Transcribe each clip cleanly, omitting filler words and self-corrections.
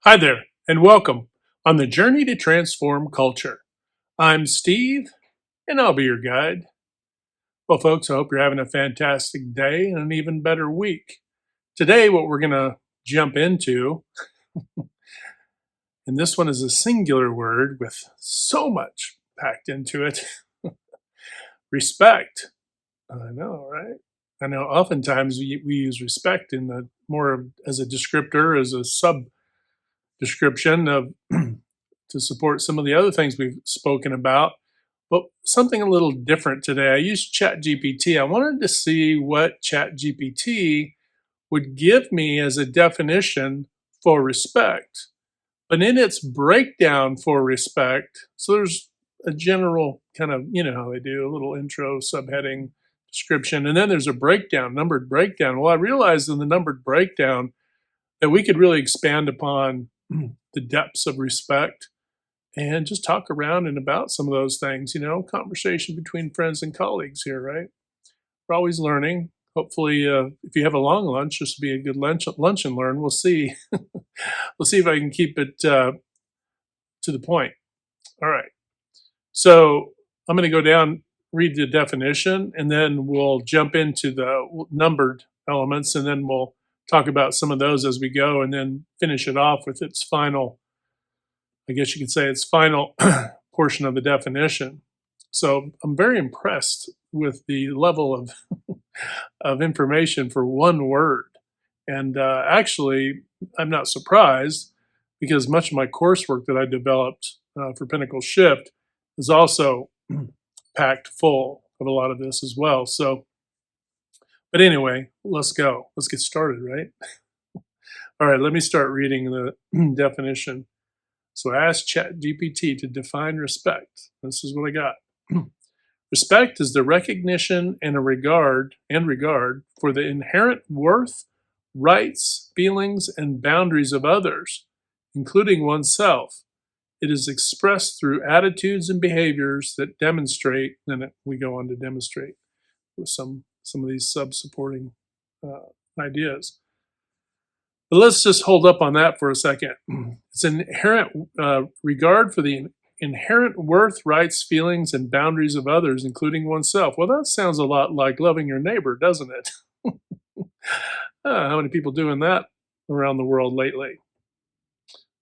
Hi there, and welcome on the journey to transform culture. I'm Steve, and I'll be your guide. Well, folks, I hope you're having a fantastic day and an even better week. Today, what we're going to jump into, and this one is a singular word with so much packed into it respect. I know, right? I know oftentimes we use respect in the more as a descriptor, as a sub description of to support some of the other things we've spoken about. But something a little different today. I used ChatGPT. I wanted to see what ChatGPT would give me as a definition for respect. But in its breakdown for respect, so there's a general kind of, you know how they do, a little intro, subheading, description, and then there's a breakdown, numbered breakdown. Well, I realized in the numbered breakdown that we could really expand upon the depths of respect and just talk around and about some of those things, conversation between friends and colleagues here, right? We're always learning. Hopefully, if you have a long lunch, this will be a good lunch and learn. We'll see. We'll see if I can keep it to the point. All right. So I'm going to go down, read the definition, and then we'll jump into the numbered elements, and then we'll talk about some of those as we go, and then finish it off with its final, I guess you could say, its final portion of the definition. So I'm very impressed with the level of of information for one word. And actually, I'm not surprised because much of my coursework that I developed for Pinnacle Shift is also packed full of a lot of this as well. So, but anyway, let's go. Let's get started, right? All right, let me start reading the definition. So I asked ChatGPT to define respect. This is what I got. Respect is the recognition and a regard for the inherent worth, rights, feelings, and boundaries of others, including oneself. It is expressed through attitudes and behaviors that demonstrate, and we go on to demonstrate with some of these sub-supporting ideas. But let's just hold up on that for a second. It's an inherent regard for the inherent worth, rights, feelings, and boundaries of others, including oneself. Well, that sounds a lot like loving your neighbor, doesn't it? How many people doing that around the world lately?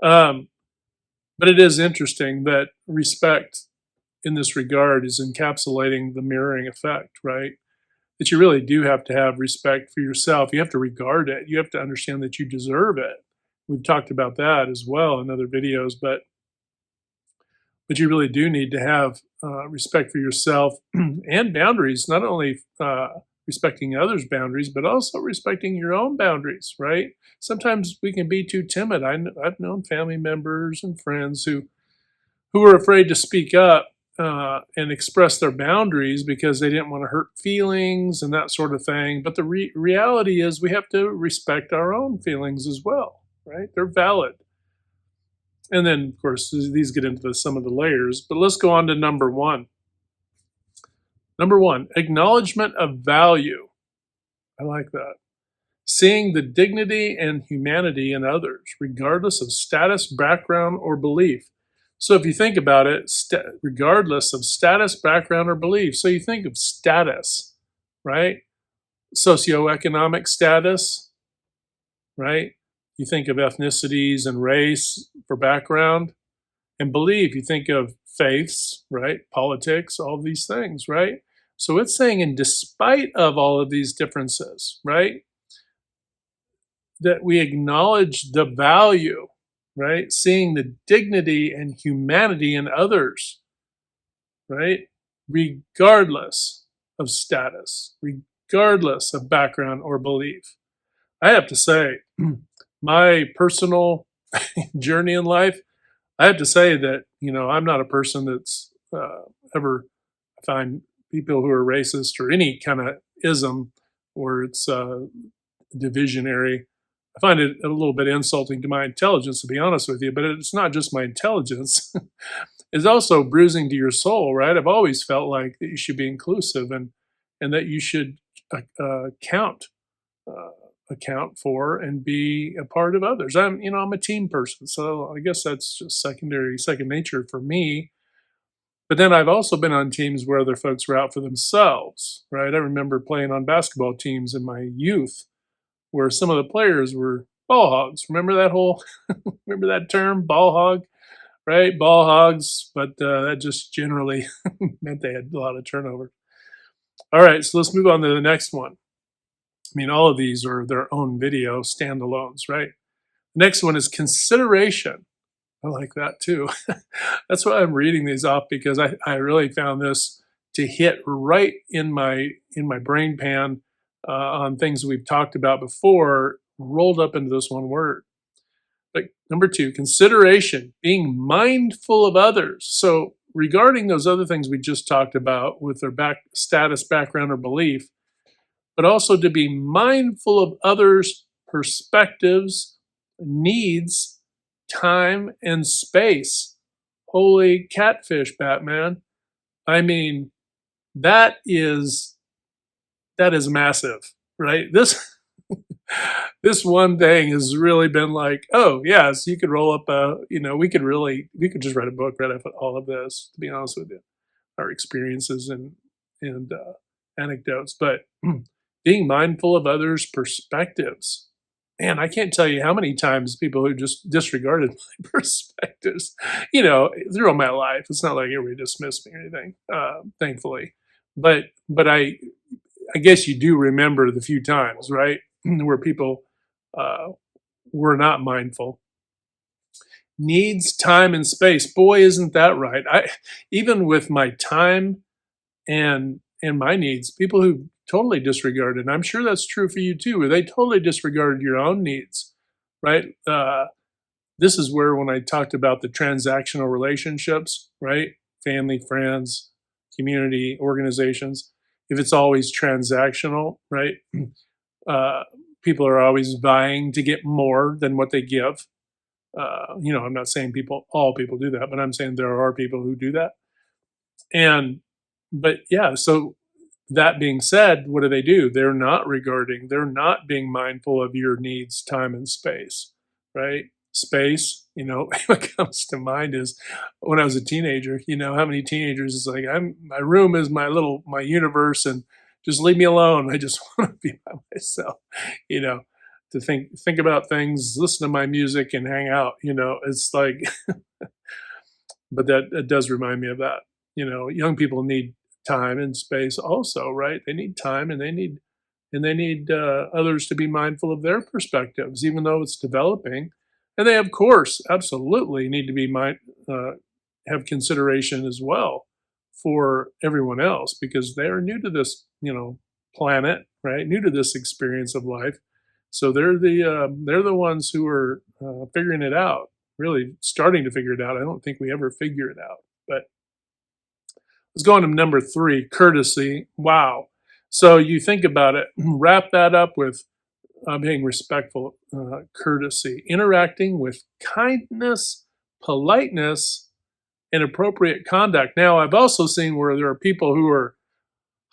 But it is interesting that respect in this regard is encapsulating the mirroring effect, right? That you really do have to have respect for yourself. You have to regard it. You have to understand that you deserve it. We've talked about that as well in other videos, but you really do need to have respect for yourself and boundaries, not only respecting others' boundaries, but also respecting your own boundaries, right? Sometimes we can be too timid. I've known family members and friends who are afraid to speak up and express their boundaries because they didn't want to hurt feelings and that sort of thing. But the reality is we have to respect our own feelings as well, right? They're valid. And then, of course, these get into some of the layers. But let's go on to number one. Number one, acknowledgement of value. I like that. Seeing the dignity and humanity in others, regardless of status, background, or belief. So if you think about it, regardless of status, background, or belief. So you think of status, right? Socioeconomic status, right? You think of ethnicities and race for background. And belief, you think of faiths, right? Politics, all these things, right? So it's saying, in despite of all of these differences, right, that we acknowledge the value, right? Seeing the dignity and humanity in others, right? Regardless of status, regardless of background or belief. I have to say, my personal journey in life, I have to say that, I'm not a person that's ever find people who are racist or any kind of ism or it's divisionary. I find it a little bit insulting to my intelligence, to be honest with you, but it's not just my intelligence. It's also bruising to your soul, right? I've always felt like that you should be inclusive and that you should count account for and be a part of others. I'm a team person, so I guess that's just second nature for me. But then I've also been on teams where other folks were out for themselves, right? I remember playing on basketball teams in my youth where some of the players were ball hogs. Remember that whole, remember that term, ball hog, right? Ball hogs, but that just generally meant they had a lot of turnover. All right, so let's move on to the next one. I mean, all of these are their own video standalones, right? Next one is consideration. I like that too. That's why I'm reading these off because I really found this to hit right in my brain pan on things we've talked about before, rolled up into this one word. Like number two, consideration, being mindful of others. So regarding those other things we just talked about with their status, background, or belief, but also to be mindful of others' perspectives, needs, time, and space. Holy catfish, Batman. I mean, that is massive, right? This one thing has really been like, oh yes, you could roll up we could just write a book right off all of this, to be honest with you, our experiences and anecdotes, but being mindful of others' perspectives. Man, I can't tell you how many times people who just disregarded my perspectives, through my life. It's not like everybody dismissed me or anything, thankfully. But I guess you do remember the few times, right, where people uh, were not mindful. Needs, time, and space. Boy, isn't that right? Even with my time and my needs, people who totally disregarded, and I'm sure that's true for you too, where they totally disregarded your own needs, right? This is where when I talked about the transactional relationships, right? Family, friends, community, organizations, if it's always transactional, right? People are always vying to get more than what they give. I'm not saying all people do that, but I'm saying there are people who do that. But yeah, so that being said, what do? They're not being mindful of your needs, time, and space, right? Space, what comes to mind is when I was a teenager, how many teenagers is like, my room is my universe and just leave me alone. I just want to be by myself, you know, to think about things, listen to my music and hang out, it's like, but that does remind me of that. Young people need time and space also, right? They need time and they need others to be mindful of their perspectives, even though it's developing. And they, of course, absolutely need to be have consideration as well for everyone else because they are new to this, planet, right? New to this experience of life. So they're the ones who are figuring it out, really starting to figure it out. I don't think we ever figure it out, but let's go on to number three, courtesy. Wow. So you think about it, wrap that up with being respectful, courtesy, interacting with kindness, politeness, and appropriate conduct. Now, I've also seen where there are people who are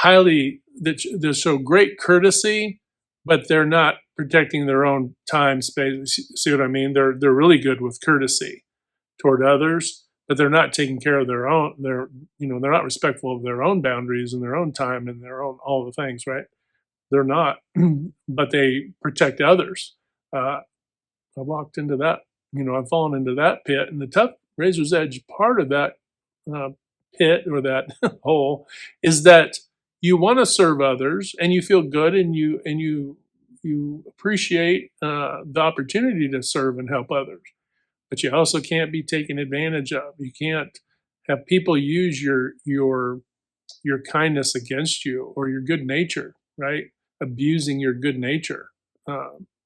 that show great courtesy, but they're not protecting their own time, space. See what I mean? They're really good with courtesy toward others, but they're not taking care of their own. They're not respectful of their own boundaries and their own time and their own all the things, right? They're not, but they protect others. I walked into that. I've fallen into that pit, and the tough razor's edge part of that pit or that hole is that you want to serve others, and you feel good, and you appreciate the opportunity to serve and help others, but you also can't be taken advantage of. You can't have people use your kindness against you or your good nature, right? Abusing your good nature.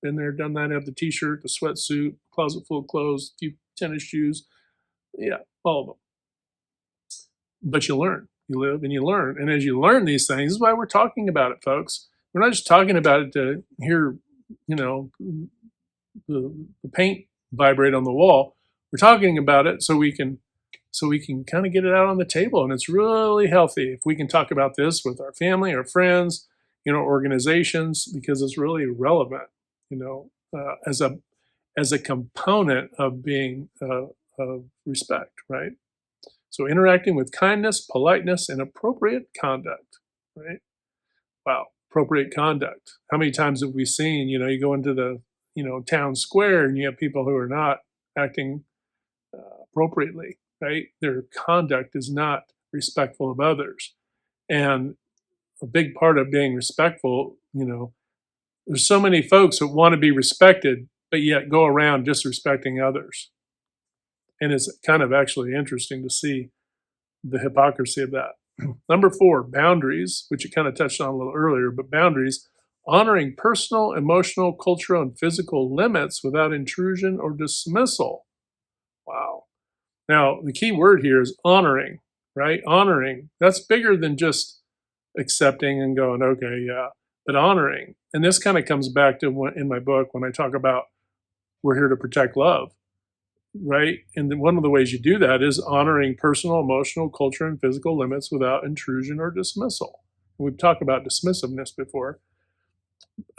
Been there, done that. Have the T-shirt, the sweatsuit, closet full of clothes, a few tennis shoes. Yeah, all of them. But you learn. You live and you learn. And as you learn these things, this is why we're talking about it, folks. We're not just talking about it to hear, the paint vibrate on the wall. We're talking about it so we can kind of get it out on the table, and it's really healthy if we can talk about this with our family, our friends, organizations, because it's really relevant, as a component of being of respect, right? So interacting with kindness, politeness, and appropriate conduct, right? Wow, appropriate conduct. How many times have we seen, you go into the, town square and you have people who are not acting appropriately, right? Their conduct is not respectful of others. And a big part of being respectful, there's so many folks that want to be respected, but yet go around disrespecting others. And it's kind of actually interesting to see the hypocrisy of that. Number 4, boundaries, which you kind of touched on a little earlier, but boundaries, honoring personal, emotional, cultural, and physical limits without intrusion or dismissal. Wow. Now, the key word here is honoring, right? Honoring. That's bigger than just accepting and going, okay, yeah, but honoring. And this kind of comes back to in my book when I talk about we're here to protect love, right? And then one of the ways you do that is honoring personal, emotional, cultural, and physical limits without intrusion or dismissal. We've talked about dismissiveness before.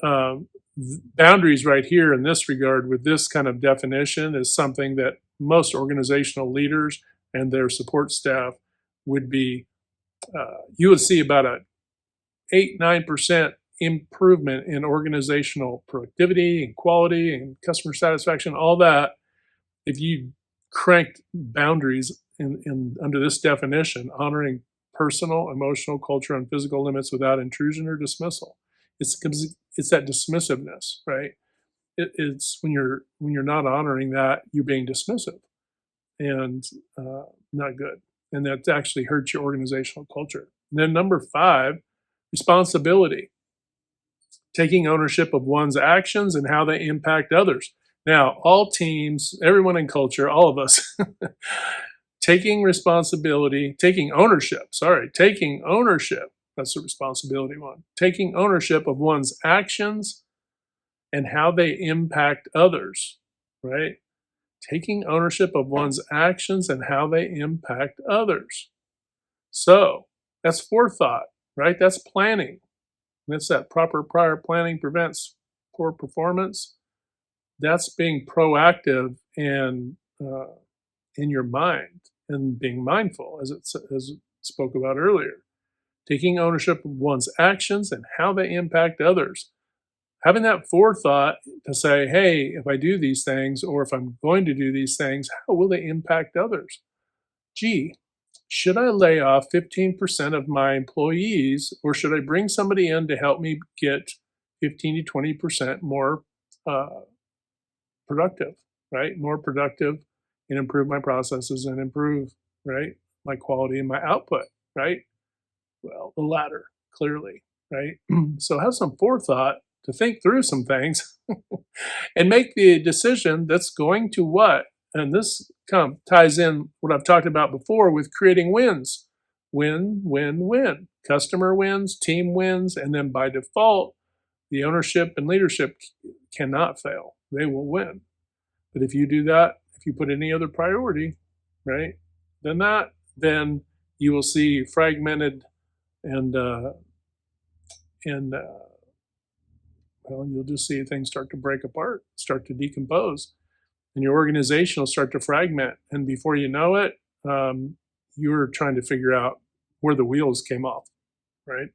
Boundaries right here in this regard with this kind of definition is something that most organizational leaders and their support staff would be, you would see about a 8-9% improvement in organizational productivity and quality and customer satisfaction, all that, if you cranked boundaries in under this definition, honoring personal, emotional, cultural, and physical limits without intrusion or dismissal. It's that dismissiveness, right? It's when you're not honoring that, you're being dismissive and not good, and that actually hurts your organizational culture. And then number 5, responsibility, taking ownership of one's actions and how they impact others. Now, all teams, everyone in culture, all of us, taking ownership, that's the responsibility one. Taking ownership of one's actions and how they impact others, right? Taking ownership of one's actions and how they impact others. So that's forethought, right? That's planning. That's that proper prior planning prevents poor performance. That's being proactive and in your mind and being mindful, as it spoke about earlier. Taking ownership of one's actions and how they impact others. Having that forethought to say, hey, if I do these things, or if I'm going to do these things, how will they impact others? Gee, should I lay off 15% of my employees, or should I bring somebody in to help me get 15 to 20% more productive, right? More productive and improve my processes and improve, right, my quality and my output, right? Well, the latter, clearly, right? So have some forethought to think through some things and make the decision that's going to what? And this ties in what I've talked about before with creating wins. Win, win, win. Customer wins, team wins, and then by default, the ownership and leadership cannot fail. They will win. But if you do that, if you put any other priority, right, then you will see fragmented and well, you'll just see things start to break apart, start to decompose, and your organization will start to fragment. And before you know it, you're trying to figure out where the wheels came off, right?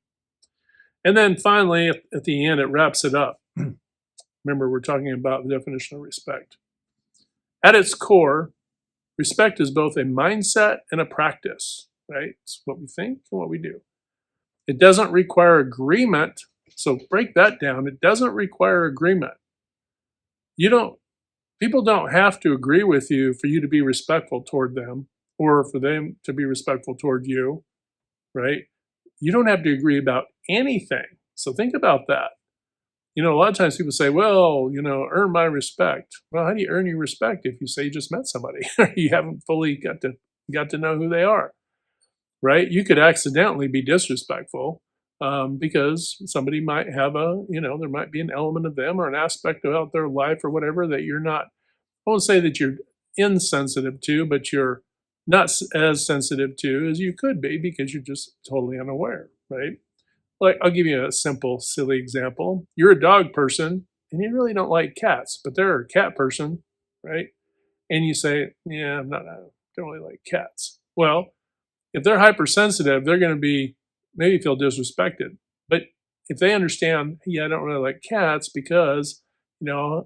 And then finally, at the end, it wraps it up. Remember, we're talking about the definition of respect. At its core, respect is both a mindset and a practice, right? It's what we think and what we do. It doesn't require agreement. So break that down. It doesn't require agreement. People don't have to agree with you for you to be respectful toward them or for them to be respectful toward you, right? You don't have to agree about anything. So think about that. A lot of times people say, well, earn my respect. Well, how do you earn your respect if you say you just met somebody? You haven't fully got to know who they are, right? You could accidentally be disrespectful because somebody might have there might be an element of them or an aspect about their life or whatever that you're not, I won't say that you're insensitive to, but you're not as sensitive to as you could be because you're just totally unaware, right? Like, I'll give you a simple, silly example. You're a dog person and you really don't like cats, but they're a cat person, right? And you say, yeah, I don't really like cats. Well, if they're hypersensitive, they're going to be maybe feel disrespected. But if they understand, yeah, I don't really like cats because,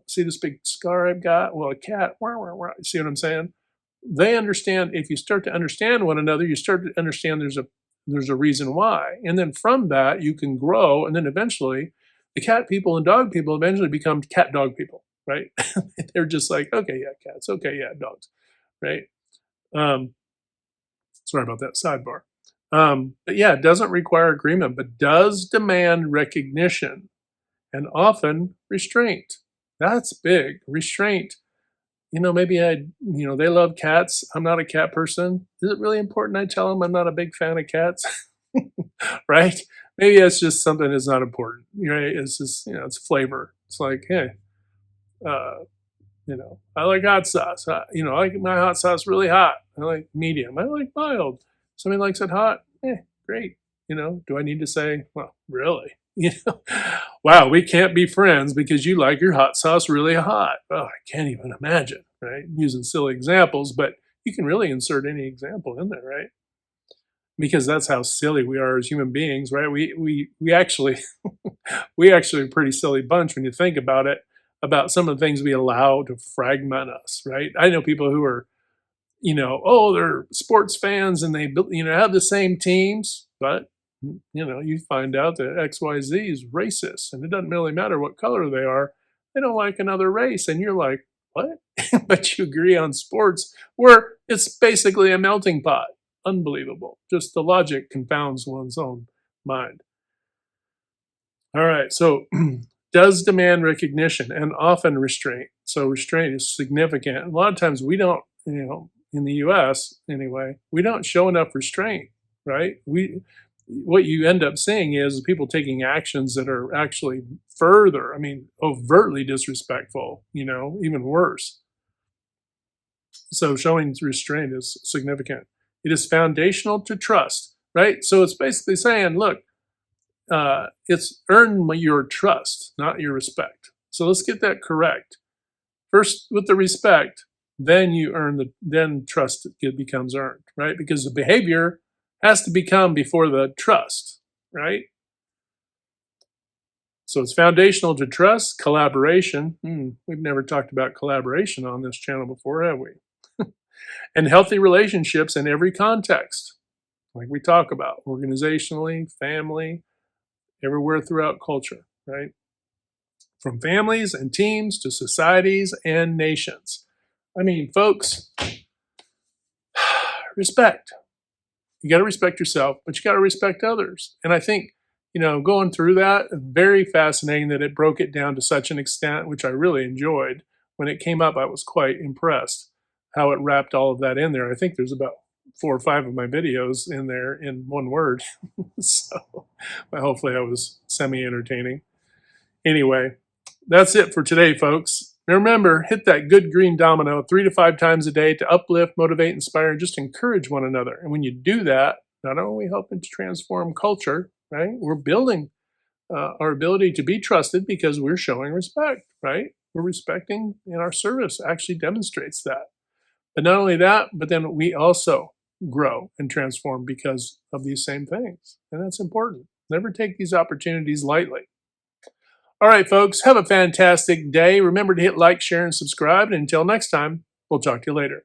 see this big scar I've got? Well, a cat, wah, wah, wah. See what I'm saying? They understand. If you start to understand one another, you start to understand there's a reason why. And then from that, you can grow. And then eventually, the cat people and dog people eventually become cat dog people, right? They're just like, okay, yeah, cats. Okay, yeah, dogs, right? Um, Sorry about that sidebar. But yeah, it doesn't require agreement, but does demand recognition and often restraint. That's big. Restraint. Maybe they love cats. I'm not a cat person. Is it really important I tell them I'm not a big fan of cats? Right? Maybe that's just something that's not important. Right? It's just, it's flavor. It's like, hey, uh, I like hot sauce. I like my hot sauce really hot. I like medium. I like mild. Somebody likes it hot. Great. Do I need to say, well, really? Wow, we can't be friends because you like your hot sauce really hot. Oh, I can't even imagine, right? Using silly examples, but you can really insert any example in there, right? Because that's how silly we are as human beings, right? We actually we actually are a pretty silly bunch when you think about it, about some of the things we allow to fragment us, right? I know people who are, they're sports fans and they, have the same teams, but, you find out that XYZ is racist and it doesn't really matter what color they are. They don't like another race. And you're like, what? But you agree on sports where it's basically a melting pot. Unbelievable. Just the logic confounds one's own mind. All right. So, does demand recognition and often restraint. So, restraint is significant. A lot of times we don't, in the US anyway, we don't show enough restraint, right? What you end up seeing is people taking actions that are actually further, overtly disrespectful, even worse. So, showing restraint is significant. It is foundational to trust, right? So, it's basically saying, look, it's earn your trust, not your respect. So let's get that correct. First, with the respect, then then trust becomes earned, right? Because the behavior has to become before the trust, right? So it's foundational to trust, collaboration. We've never talked about collaboration on this channel before, have we? And healthy relationships in every context, like we talk about, organizationally, family, everywhere throughout culture, right? From families and teams to societies and nations. Folks, respect. You got to respect yourself, but you got to respect others. And I think, going through that, very fascinating that it broke it down to such an extent, which I really enjoyed. When it came up, I was quite impressed how it wrapped all of that in there. I think there's about 4 or 5 of my videos in there in one word. So hopefully I was semi-entertaining. Anyway, that's it for today, folks. Now remember, hit that good green domino 3 to 5 times a day to uplift, motivate, inspire, and just encourage one another. And when you do that, not only are we helping to transform culture, right? We're building our ability to be trusted because we're showing respect, right? We're respecting, and our service actually demonstrates that. But not only that, but then we also grow and transform because of these same things. And that's important. Never take these opportunities lightly. All right, folks, have a fantastic day. Remember to hit like, share, and subscribe. And until next time, we'll talk to you later.